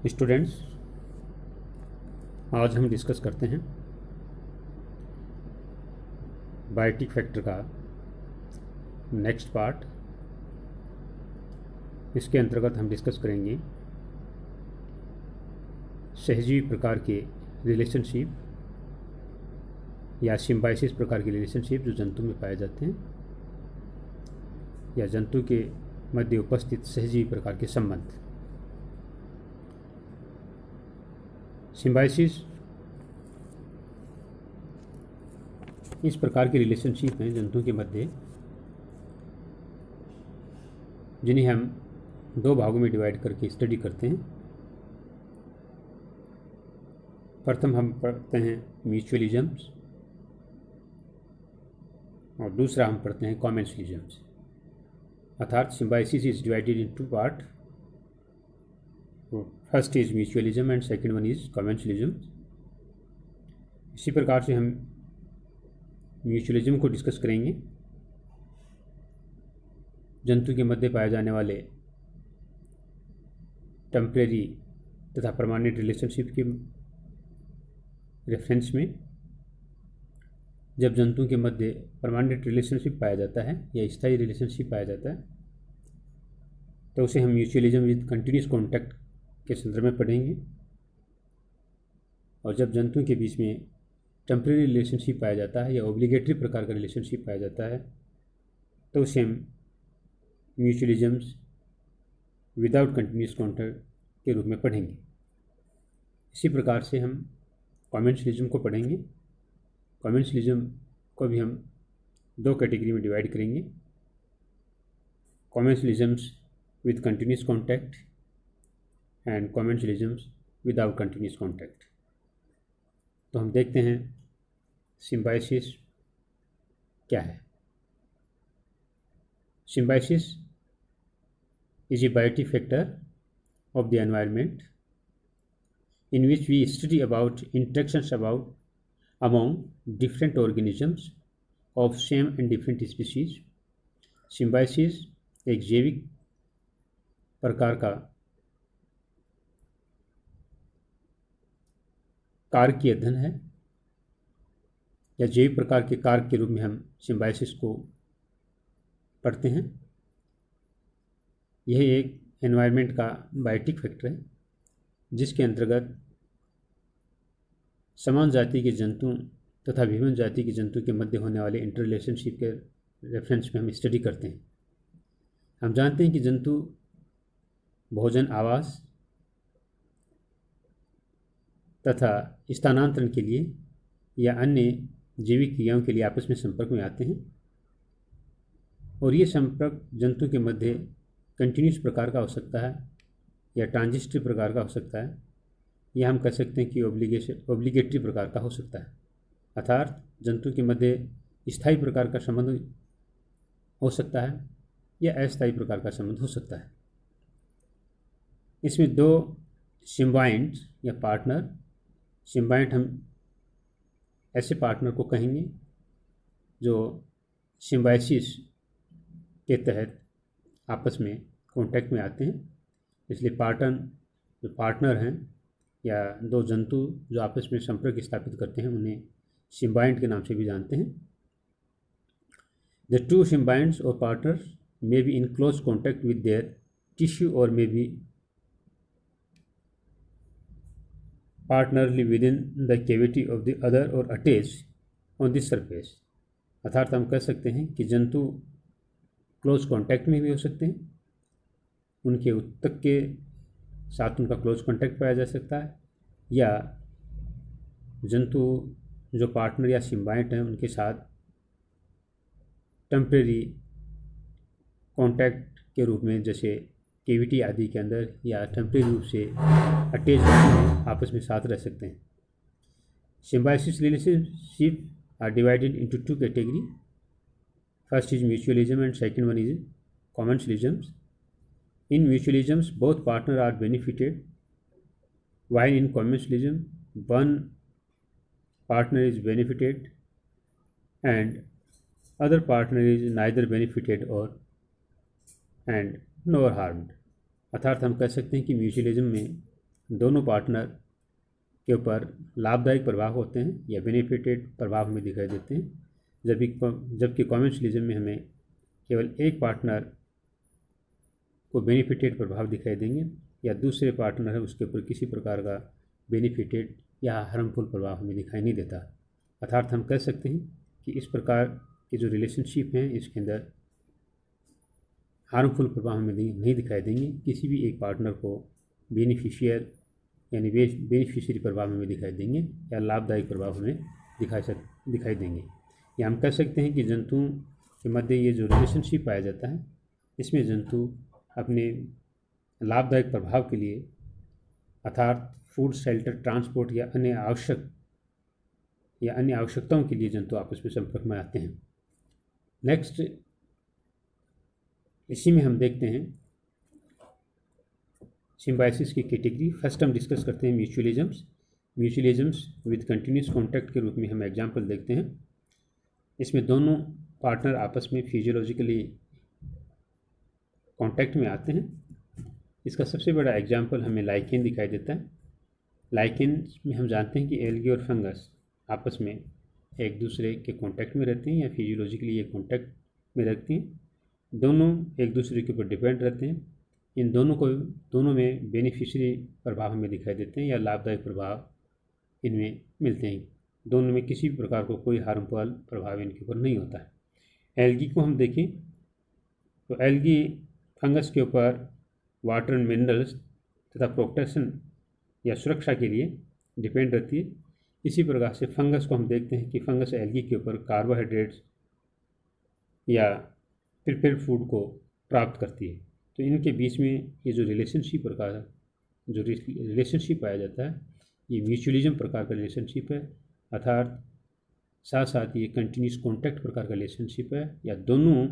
Students, आज हम discuss करते हैं बायोटिक फैक्टर का नेक्स्ट पार्ट। इसके अंतर्गत हम डिस्कस करेंगे सहजीवी प्रकार के रिलेशनशिप या सिम्बायोसिस प्रकार के रिलेशनशिप जो जंतु में पाए जाते हैं या जंतु के मध्य उपस्थित सहजीवी प्रकार के संबंध। सिम्बायोसिस इस प्रकार के रिलेशनशिप हैं जंतुओं के मध्य, जिन्हें हम दो भागों में डिवाइड करके स्टडी करते हैं। प्रथम हम पढ़ते हैं म्यूचुअलिज्म्स और दूसरा हम पढ़ते हैं कॉमेंसलिज्म्स। अर्थात symbiosis is divided in two part. First is mutualism and second one is commensalism. इसी प्रकार से हम म्यूचुअलिज्म को डिस्कस करेंगे। जंतु के मध्य पाए जाने वाले टेम्परेरी तथा परमानेंट रिलेशनशिप के रेफरेंस में जब जंतु के मध्य परमानेंट रिलेशनशिप पाया जाता है या स्थायी रिलेशनशिप पाया जाता है तो उसे हम म्यूचुअलिज्म विद कंटिन्यूस कॉन्टैक्ट के संदर्भ में पढ़ेंगे। और जब जंतुओं के बीच में टेम्परेरी रिलेशनशिप पाया जाता है या ऑब्लिगेटरी प्रकार का रिलेशनशिप पाया जाता है तो उसे हम म्यूचुअलिज्म्स विदाउट कंटिन्यूस कॉन्टैक्ट के रूप में पढ़ेंगे। इसी प्रकार से हम कॉमेंसलिज्म को पढ़ेंगे। कॉमेंसलिज्म को भी हम दो कैटेगरी में डिवाइड करेंगे, commensalisms with continuous contact and commensalisms without continuous contact. तो हम देखते हैं सिम्बायोसिस क्या है। Symbiosis is a biotic factor of the environment in which we study about interactions among different organisms of same and different species. Symbiosis एक जैविक प्रकार का कार्य की अध्ययन है या जैविक प्रकार के कार्य के रूप में हम सिम्बायोसिस को पढ़ते हैं। यह एक एनवायरनमेंट का बायोटिक फैक्टर है जिसके अंतर्गत समान जाति के जंतु तथा विभिन्न जाति के जंतु के मध्य होने वाले इंटर रिलेशनशिप के रेफरेंस में हम स्टडी करते हैं। हम जानते हैं कि जंतु भोजन, आवास तथा स्थानांतरण के लिए या अन्य जैविक क्रियाओं के लिए आपस में संपर्क में आते हैं और ये संपर्क जंतु के मध्य कंटिन्यूस प्रकार का हो सकता है या ट्रांजिस्टिव प्रकार का हो सकता है, या हम कह सकते हैं कि ऑब्लिगेटरी प्रकार का हो सकता है। अर्थात जंतु के मध्य स्थायी प्रकार का संबंध हो सकता है या अस्थायी प्रकार का संबंध हो सकता है। इसमें दो सिम्बायंट या पार्टनर, सिम्बायंट हम ऐसे पार्टनर को कहेंगे जो सिम्बायोसिस के तहत आपस में कॉन्टैक्ट में आते हैं। इसलिए जो पार्टनर हैं या दो जंतु जो आपस में संपर्क स्थापित करते हैं उन्हें सिम्बायंट के नाम से भी जानते हैं। द टू सिम्बायंट्स और partners may be in close contact with their tissue or may be partnerly within the cavity of the other or attached on the surface। अर्थात हम कह सकते हैं कि जंतु क्लोज कॉन्टैक्ट में भी हो सकते हैं, उनके उत्तक के साथ उनका क्लोज कॉन्टैक्ट पाया जा सकता है, या जंतु जो पार्टनर या सिम्बायंट हैं उनके साथ टेम्परेरी कॉन्टैक्ट के रूप में जैसे केविटी आदि के अंदर या टेम्परेरी रूप से अटैच आपस में साथ रह सकते हैं। Symbiosis relationship are divided into two category. First is mutualism and second one is commensalisms. In mutualisms, both partners are benefited, while in commensalism, one partner is benefited and other partner is neither benefited and nor harmed। अर्थात हम कह सकते हैं कि mutualism में दोनों partner के ऊपर लाभदायक प्रभाव होते हैं या बेनिफिटेड प्रभाव हमें दिखाई देते हैं, जबकि कॉमेंसलिज्म में हमें केवल एक पार्टनर को बेनिफिटेड प्रभाव दिखाई देंगे या दूसरे पार्टनर है उसके ऊपर किसी प्रकार का बेनिफिटेड या हार्मफुल प्रभाव हमें दिखाई नहीं देता। अर्थात हम कह सकते हैं कि इस प्रकार के जो रिलेशनशिप हैं इसके अंदर हार्मफुल प्रभाव हमें नहीं दिखाई देंगे। किसी भी एक पार्टनर को बेनिफिशियर यानी बेनिफिशियरी प्रभाव हमें दिखाई देंगे या लाभदायक प्रभाव हमें दिखाई देंगे। या हम कह सकते हैं कि जंतुओं के मध्य ये जो रिलेशनशिप पाया जाता है इसमें जंतु अपने लाभदायक प्रभाव के लिए अर्थात फूड, शेल्टर, ट्रांसपोर्ट या अन्य आवश्यकताओं के लिए जंतु आपस में संपर्क में आते हैं। नेक्स्ट इसी में हम देखते हैं सिम्बायोसिस की कैटेगरी। फर्स्ट हम डिस्कस करते हैं म्यूचुअलिज्म्स विद कंटिन्यूस कॉन्टैक्ट के रूप में हम एग्जांपल देखते हैं। इसमें दोनों पार्टनर आपस में फिजियोलॉजिकली कॉन्टैक्ट में आते हैं। इसका सबसे बड़ा एग्जांपल हमें लाइकेन दिखाई देता है। लाइकेन में हम जानते हैं कि एल्गी और फंगस आपस में एक दूसरे के कॉन्टैक्ट में रहते हैं या फिजियोलॉजिकली ये कॉन्टैक्ट में रहती हैं। दोनों एक दूसरे के ऊपर डिपेंड रहते हैं। इन दोनों में बेनिफिशियरी प्रभाव हमें दिखाई देते हैं या लाभदायक प्रभाव इनमें मिलते हैं। दोनों में किसी भी प्रकार को कोई हार्मफुल प्रभाव इनके ऊपर नहीं होता है। एल्गी को हम देखें तो एल्गी फंगस के ऊपर वाटर एंड मिनरल्स तथा प्रोटेक्शन या सुरक्षा के लिए डिपेंड रहती है। इसी प्रकार से फंगस को हम देखते हैं कि फंगस एल्गी के ऊपर कार्बोहाइड्रेट्स या प्रिपेयर्ड फूड को प्राप्त करती है। तो इनके बीच में ये जो रिलेशनशिप पाया जाता है ये म्यूचुअलिज्म प्रकार का रिलेशनशिप है, अर्थात साथ साथ ये कंटिन्यूस कॉन्टैक्ट प्रकार का रिलेशनशिप है या दोनों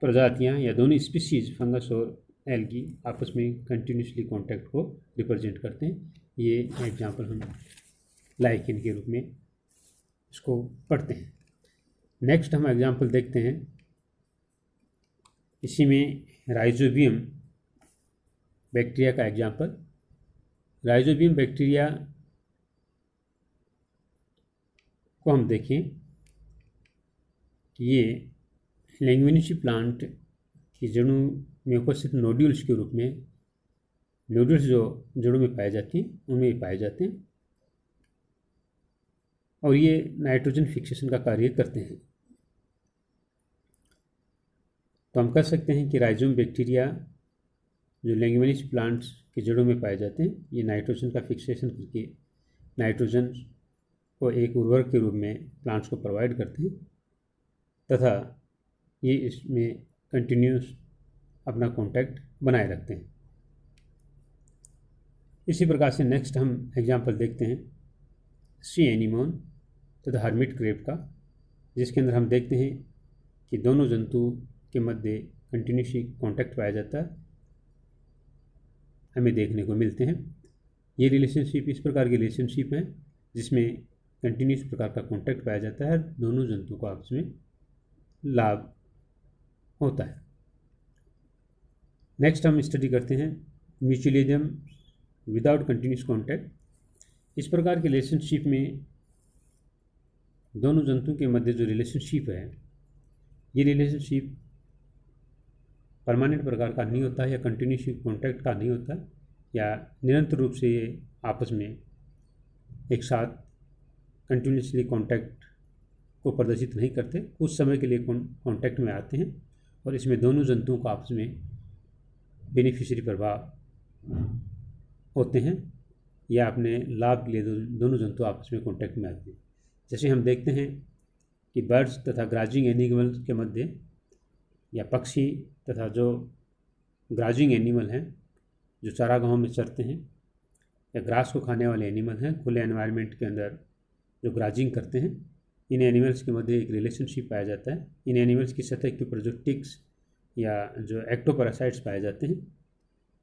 प्रजातियां या दोनों स्पीशीज फंगस और एल्गी आपस में कंटिन्यूसली कॉन्टैक्ट को रिप्रेजेंट करते हैं। ये एग्जांपल हम लाइकेन के रूप में इसको पढ़ते हैं। नेक्स्ट हम एग्जांपल देखते हैं इसी में राइजोबियम बैक्टीरिया का एग्जांपल। राइजोबियम बैक्टीरिया को हम देखें कि ये लेग्यूमिनेसी प्लांट की जड़ों में उपस्थित नोड्यूल्स के रूप में नोड्यूल्स जो जड़ों में पाए जाते हैं उनमें पाए जाते हैं और ये नाइट्रोजन फिक्सेशन का कार्य करते हैं। तो हम कह सकते हैं कि राइजोबियम बैक्टीरिया जो लेग्यूमिनेसी प्लांट्स की जड़ों में पाए जाते हैं ये नाइट्रोजन का फिक्सेशन करके नाइट्रोजन को एक उर्वरक के रूप में प्लांट्स को प्रोवाइड करते हैं तथा ये इसमें कंटिन्यूस अपना कॉन्टैक्ट बनाए रखते हैं। इसी प्रकार से नेक्स्ट हम एग्जांपल देखते हैं सी एनीमोन तथा हर्मिट क्रेब का, जिसके अंदर हम देखते हैं कि दोनों जंतु के मध्य कंटिन्यूसली कॉन्टैक्ट पाया जाता है हमें देखने को मिलते हैं। ये रिलेशनशिप इस प्रकार की रिलेशनशिप है जिसमें कंटिन्यूस प्रकार का कॉन्टैक्ट पाया जाता है, दोनों जंतु को आपस में लाभ होता है। नेक्स्ट हम स्टडी करते हैं म्यूचुअलिज्म विदाउट कंटिन्यूस कॉन्टैक्ट। इस प्रकार के रिलेशनशिप में दोनों जंतुओं के मध्य जो रिलेशनशिप है ये रिलेशनशिप परमानेंट प्रकार का नहीं होता है या कंटिन्यूस कॉन्टैक्ट का नहीं होता या निरंतर रूप से ये आपस में एक साथ कंटिन्यूसली कॉन्टैक्ट को प्रदर्शित नहीं करते, कुछ समय के लिए कॉन्टैक्ट में आते हैं और इसमें दोनों जंतुओं को आपस में बेनिफिशियरी प्रभाव होते हैं या अपने लाभ के लिए दोनों जंतु आपस में कॉन्टैक्ट में आते हैं। जैसे हम देखते हैं कि बर्ड्स तथा ग्राजिंग एनिमल्स के मध्य या पक्षी तथा जो ग्राजिंग एनिमल हैं जो चारागाहों में चरते हैं या ग्रास को खाने वाले एनिमल हैं, खुले एनवायरनमेंट के अंदर जो ग्राजिंग करते हैं, इन एनिमल्स के मध्य एक रिलेशनशिप पाया जाता है। इन एनिमल्स की सतह के ऊपर जो टिक्स या जो एक्टोपैरासाइट्स पाए जाते हैं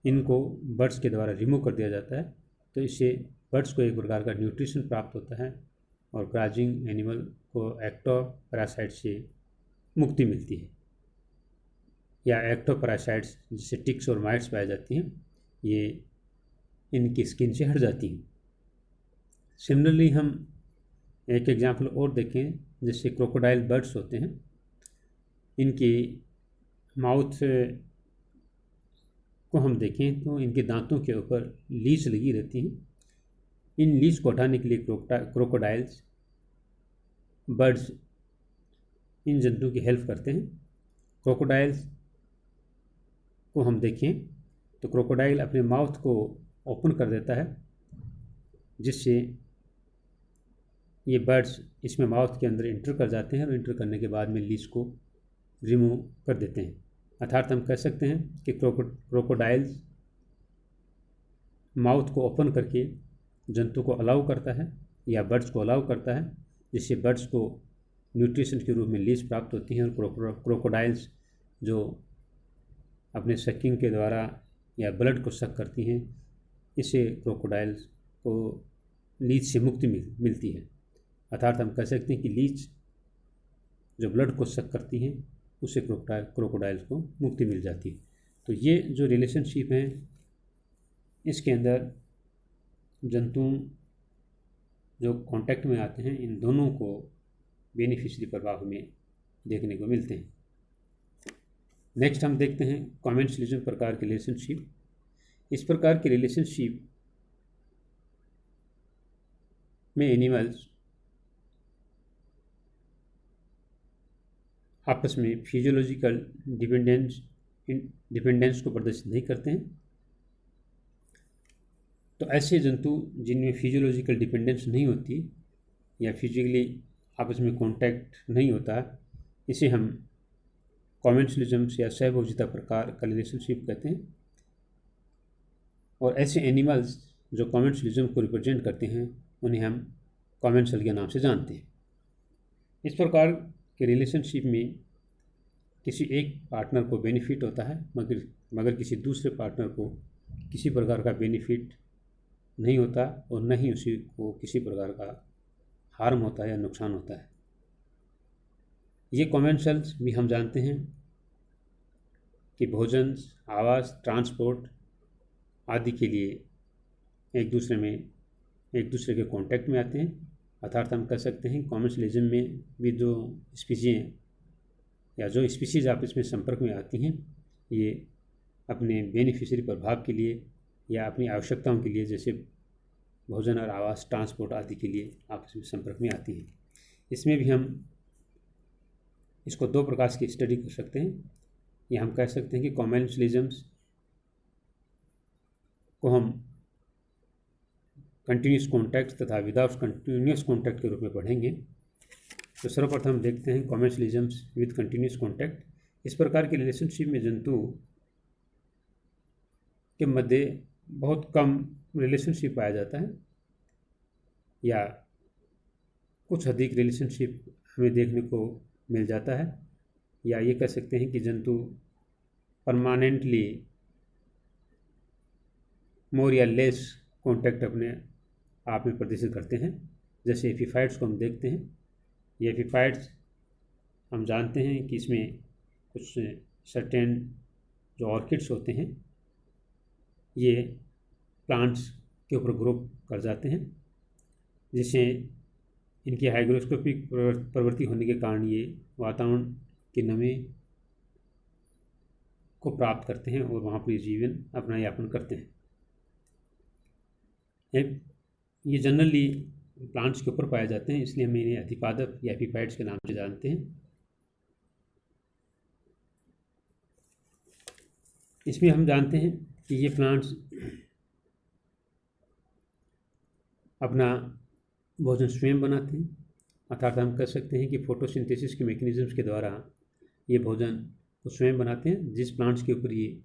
इनको बर्ड्स के द्वारा रिमूव कर दिया जाता है, तो इससे बर्ड्स को एक प्रकार का न्यूट्रिशन प्राप्त होता है और ग्राजिंग एनिमल को एक्टोपैरासाइट से मुक्ति मिलती है या एक्टोपैरासाइट्स जिससे टिक्स और माइट्स पाई जाती हैं ये इनकी स्किन से हट जाती हैं। सिमिलरली हम एक एग्जांपल और देखें, जैसे क्रोकोडाइल बर्ड्स होते हैं, इनकी माउथ को हम देखें तो इनके दांतों के ऊपर लीच लगी रहती हैं। इन लीच को हटाने के लिए क्रोकोडाइल्स बर्ड्स इन जंतु की हेल्प करते हैं। क्रोकोडाइल्स को हम देखें तो क्रोकोडाइल अपने माउथ को ओपन कर देता है, जिससे ये बर्ड्स इसमें माउथ के अंदर इंटर कर जाते हैं और इंटर करने के बाद में लीच को रिमूव कर देते हैं। अर्थात हम कह सकते हैं कि क्रोकोडाइल्स माउथ को ओपन करके जंतु को अलाउ करता है या बर्ड्स को अलाउ करता है, जिससे बर्ड्स को न्यूट्रिशन के रूप में लीच प्राप्त होती हैं। और क्रोकोडाइल्स जो अपने सकिंग के द्वारा या ब्लड को सक करती हैं, इससे क्रोकोडाइल्स को लीच से मुक्ति मिलती है। अर्थात हम कह सकते हैं कि लीच जो ब्लड को सक करती हैं, उससे क्रोकोडाइल्स को मुक्ति मिल जाती है। तो ये जो रिलेशनशिप हैं, इसके अंदर जंतु जो कांटेक्ट में आते हैं, इन दोनों को बेनिफिशियरी प्रभाव में देखने को मिलते हैं। नेक्स्ट हम देखते हैं कॉमेंसलिज्म प्रकार के रिलेशनशिप। इस प्रकार के रिलेशनशिप में एनिमल्स आपस में फिजियोलॉजिकल डिपेंडेंस को प्रदर्शित नहीं करते हैं। तो ऐसे जंतु जिनमें फिजियोलॉजिकल डिपेंडेंस नहीं होती या फिजिकली आपस में कांटेक्ट नहीं होता, इसे हम कॉमेंसलिज्म या सहभोजिता प्रकार का रिलेशनशिप कहते हैं। और ऐसे एनिमल्स जो कॉमेंसलिज्म को रिप्रेजेंट करते हैं, उन्हें हम कॉमेंसल के नाम से जानते हैं। इस प्रकार के रिलेशनशिप में किसी एक पार्टनर को बेनिफिट होता है, मगर किसी दूसरे पार्टनर को किसी प्रकार का बेनिफिट नहीं होता और न ही उसी को किसी प्रकार का हार्म होता है या नुकसान होता है। ये कॉमेंसल्स भी हम जानते हैं कि भोजन, आवास, ट्रांसपोर्ट आदि के लिए एक दूसरे के कांटेक्ट में आते हैं। अर्थात हम कह सकते हैं कॉमेंसलिज्म में भी जो स्पीशीज़ आपस में संपर्क में आती हैं, ये अपने बेनिफिशियरी प्रभाव के लिए या अपनी आवश्यकताओं के लिए, जैसे भोजन और आवास, ट्रांसपोर्ट आदि के लिए आपस में संपर्क में आती हैं। इसमें भी हम इसको दो प्रकार की स्टडी कर सकते हैं। या हम कह सकते हैं कि कॉमेंसलिज्म्स को हम कंटिन्यूस कॉन्टैक्ट तथा विदाउट कंटिन्यूस कॉन्टैक्ट के रूप में पढ़ेंगे। तो सर्वप्रथम हम देखते हैं कॉमेंसलिज्म्स विद कंटिन्यूस कॉन्टैक्ट। इस प्रकार के रिलेशनशिप में जंतु के मध्य बहुत कम रिलेशनशिप पाया जाता है या कुछ अधिक रिलेशनशिप हमें देखने को मिल जाता है, या ये कह सकते हैं कि जंतु परमानेंटली मोर या लेस कॉन्टैक्ट अपने आप में प्रदर्शित करते हैं। जैसे एपीफाइट्स को हम देखते हैं। ये एपीफाइट्स हम जानते हैं कि इसमें कुछ सर्टेन जो ऑर्किड्स होते हैं, ये प्लांट्स के ऊपर ग्रो कर जाते हैं, जिससे इनकी हाइग्रोस्कोपिक प्रवृत्ति होने के कारण ये वातावरण की नमी को प्राप्त करते हैं और वहाँ पर जीवन अपना यापन करते हैं। ये जनरली प्लांट्स के ऊपर पाए जाते हैं, इसलिए हम इन्हें अधिपादप या एपीफाइट्स के नाम से जानते हैं। इसमें हम जानते हैं कि ये प्लांट्स अपना भोजन स्वयं बनाते हैं। अर्थात हम कह सकते हैं कि फोटोसिंथेसिस के मैकेनिज्म्स के द्वारा ये भोजन को स्वयं बनाते हैं। जिस प्लांट्स के ऊपर ये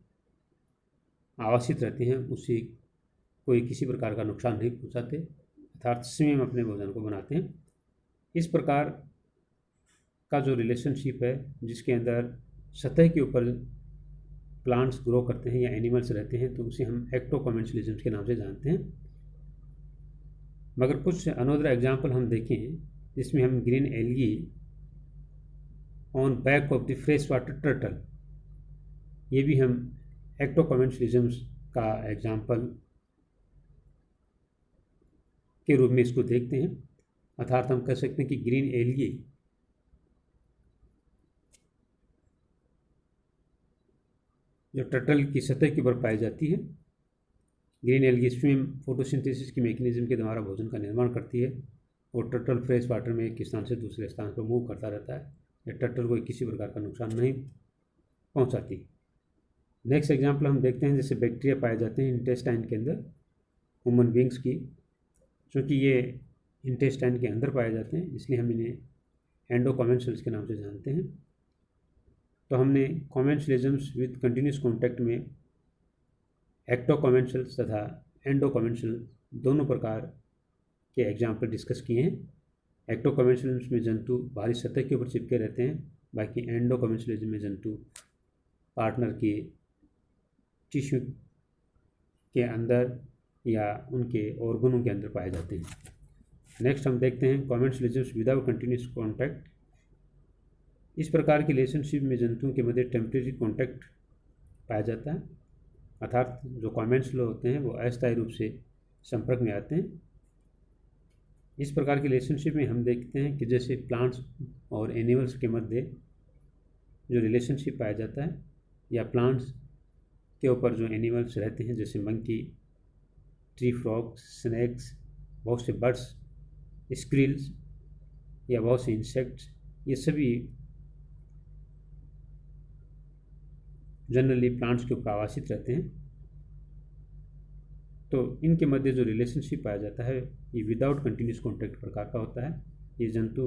आवासित रहते हैं, उससे कोई किसी प्रकार का नुकसान नहीं पहुंचाते, अर्थात स्वयं अपने भोजन को बनाते हैं। इस प्रकार का जो रिलेशनशिप है, जिसके अंदर सतह के ऊपर प्लांट्स ग्रो करते हैं या एनिमल्स रहते हैं, तो उसे हम एक्टोकॉमेंसलिज्म के नाम से जानते हैं। मगर कुछ अनदर एग्जाम्पल हम देखें, जिसमें हम green algae on back of the fresh water turtle, ये भी हम एक्टोकॉमेंसलिज्म का एग्जाम्पल के रूप में इसको देखते हैं। अर्थात हम कह सकते हैं कि ग्रीन एल्गी जो टर्टल की सतह के ऊपर पाई जाती है, ग्रीन एल्गी स्विम फोटोसिंथेसिस की मैकेनिज्म के द्वारा भोजन का निर्माण करती है और टर्टल फ्रेश वाटर में एक स्थान से दूसरे स्थान पर मूव करता रहता है। यह टर्टल को किसी प्रकार का नुकसान नहीं पहुंचाती। नेक्स्ट एग्जांपल हम देखते हैं, जैसे बैक्टीरिया पाए जाते हैं इंटेस्टाइन के अंदर ह्यूमन बींग्स की। चूँकि ये इंटेस्टाइन के अंदर पाए जाते हैं इसलिए हम इन्हें एंडोकॉमेंसल्स के नाम से जानते हैं। तो हमने कॉमेंसलिज्म्स विद कंटिन्यूस कॉन्टैक्ट में एक्टोकॉमेंसल्स तथा एंडोकॉमेंसल दोनों प्रकार के एग्जाम्पल डिस्कस किए हैं। एक्टोकॉमेंसल्स में जंतु बाहरी सतह के ऊपर चिपके रहते हैं, बाकी एंडोकॉमेंसलिज्म में जंतु पार्टनर के टिश्यू के अंदर या उनके ऑर्गनों के अंदर पाए जाते हैं। नेक्स्ट हम देखते हैं कॉमेंसलिज्म्स विदाउट कंटिन्यूस कॉन्टैक्ट। इस प्रकार की रिलेशनशिप में जंतुओं के मध्य टेम्परेरी कॉन्टैक्ट पाया जाता है, अर्थात जो कॉमेंसल होते हैं वो अस्थायी रूप से संपर्क में आते हैं। इस प्रकार की रिलेशनशिप में हम देखते हैं कि जैसे प्लांट्स और एनिमल्स के मध्य जो रिलेशनशिप पाया जाता है, या प्लांट्स के ऊपर जो एनिमल्स रहते हैं जैसे मंकी, ट्री फ्रॉग्स, स्नैक्स, बहुत से बर्ड्स, स्क्रिल्स या बहुत से इंसेक्ट्स, ये सभी जनरली प्लांट्स के ऊपर आवासित रहते हैं। तो इनके मध्य जो रिलेशनशिप पाया जाता है ये विदाउट कंटिन्यूस कॉन्टैक्ट प्रकार का होता है। ये जंतु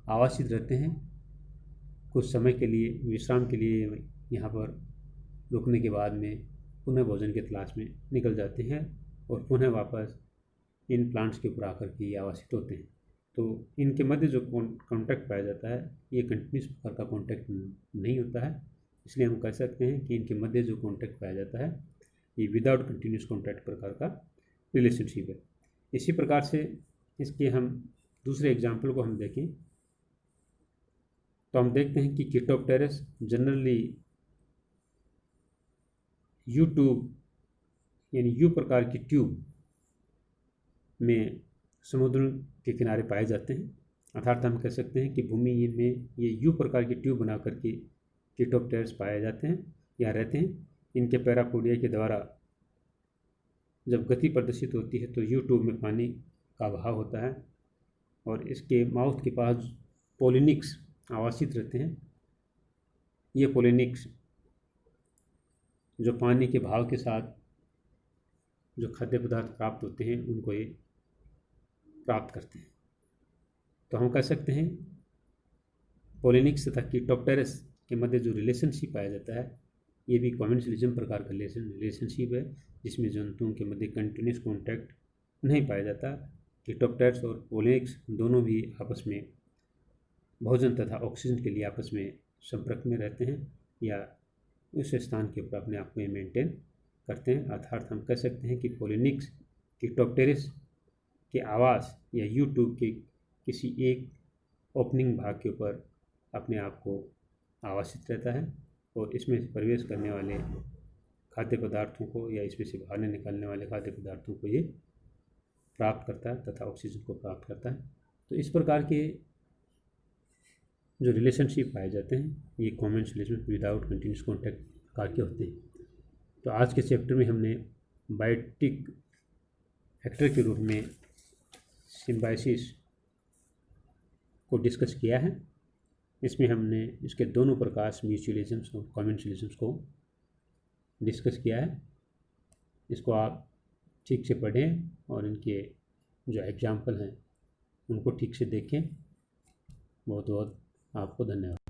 आवासित रहते हैं, कुछ समय के लिए विश्राम के लिए यहाँ पर रुकने के बाद में पुनः भोजन की तलाश में निकल जाते हैं और पुनः वापस इन प्लांट्स के ऊपर आकर के आवासित होते हैं। तो इनके मध्य जो कॉन्टैक्ट पाया जाता है ये कंटिन्यूस प्रकार का कॉन्टैक्ट नहीं होता है, इसलिए हम कह सकते हैं कि इनके मध्य जो कॉन्टैक्ट पाया जाता है ये विदाउट कंटिन्यूस कॉन्टैक्ट प्रकार का रिलेशनशिप है। इसी प्रकार से इसके हम दूसरे एग्जाम्पल को हम देखें तो हम देखते हैं कि कीटोप्टेरस जनरली यू ट्यूब यानी यू प्रकार की ट्यूब में समुद्र के किनारे पाए जाते हैं, अर्थात हम कह सकते हैं कि भूमि में ये यू प्रकार की ट्यूब बना करके कीटोप्टेरस पाए जाते हैं या रहते हैं। इनके पैरापोडिया के द्वारा जब गति प्रदर्शित होती है तो यू ट्यूब में पानी का बहाव होता है और इसके माउथ के पास पोलिनिक्स आवासित रहते हैं। ये पोलिनिक्स जो पानी के भाव के साथ जो खाद्य पदार्थ प्राप्त होते हैं उनको ये प्राप्त करते हैं। तो हम कह सकते हैं पोलिनिक्स तथा कीटोप्टेरस के मध्य जो रिलेशनशिप पाया जाता है ये भी कॉमेंसलिज्म प्रकार का रिलेशनशिप है, जिसमें जंतुओं के मध्य कंटिन्यूस कॉन्टैक्ट नहीं पाया जाता। कीटोप्टेरस और पोलिनिक्स दोनों भी आपस में भोजन तथा ऑक्सीजन के लिए आपस में संपर्क में रहते हैं या उस स्थान के ऊपर अपने आप को मेंटेन करते हैं। अर्थात हम कह सकते हैं कि पोलिनिक्स कीटोप्टेरस के आवास या यू ट्यूब के किसी एक ओपनिंग भाग के ऊपर अपने आप को आवासित रहता है और इसमें प्रवेश करने वाले खाद्य पदार्थों को या इसमें से बाहर निकलने वाले खाद्य पदार्थों को ये प्राप्त करता है तथा ऑक्सीजन को प्राप्त करता है। तो इस प्रकार के जो रिलेशनशिप पाए जाते हैं ये कॉमेंसलिज्म विदाउट कंटिन्यूस कॉन्टैक्ट प्रकार के होते हैं। तो आज के चैप्टर में हमने बायोटिक फैक्टर के रूप में सिम्बायोसिस को डिस्कस किया है। इसमें हमने इसके दोनों प्रकार म्यूचुअलिज्म्स और कॉमेंसलिज्म्स को डिस्कस किया है। इसको आप ठीक से पढ़ें और इनके जो एग्जाम्पल हैं उनको ठीक से देखें। बहुत बहुत आपको धन्यवाद।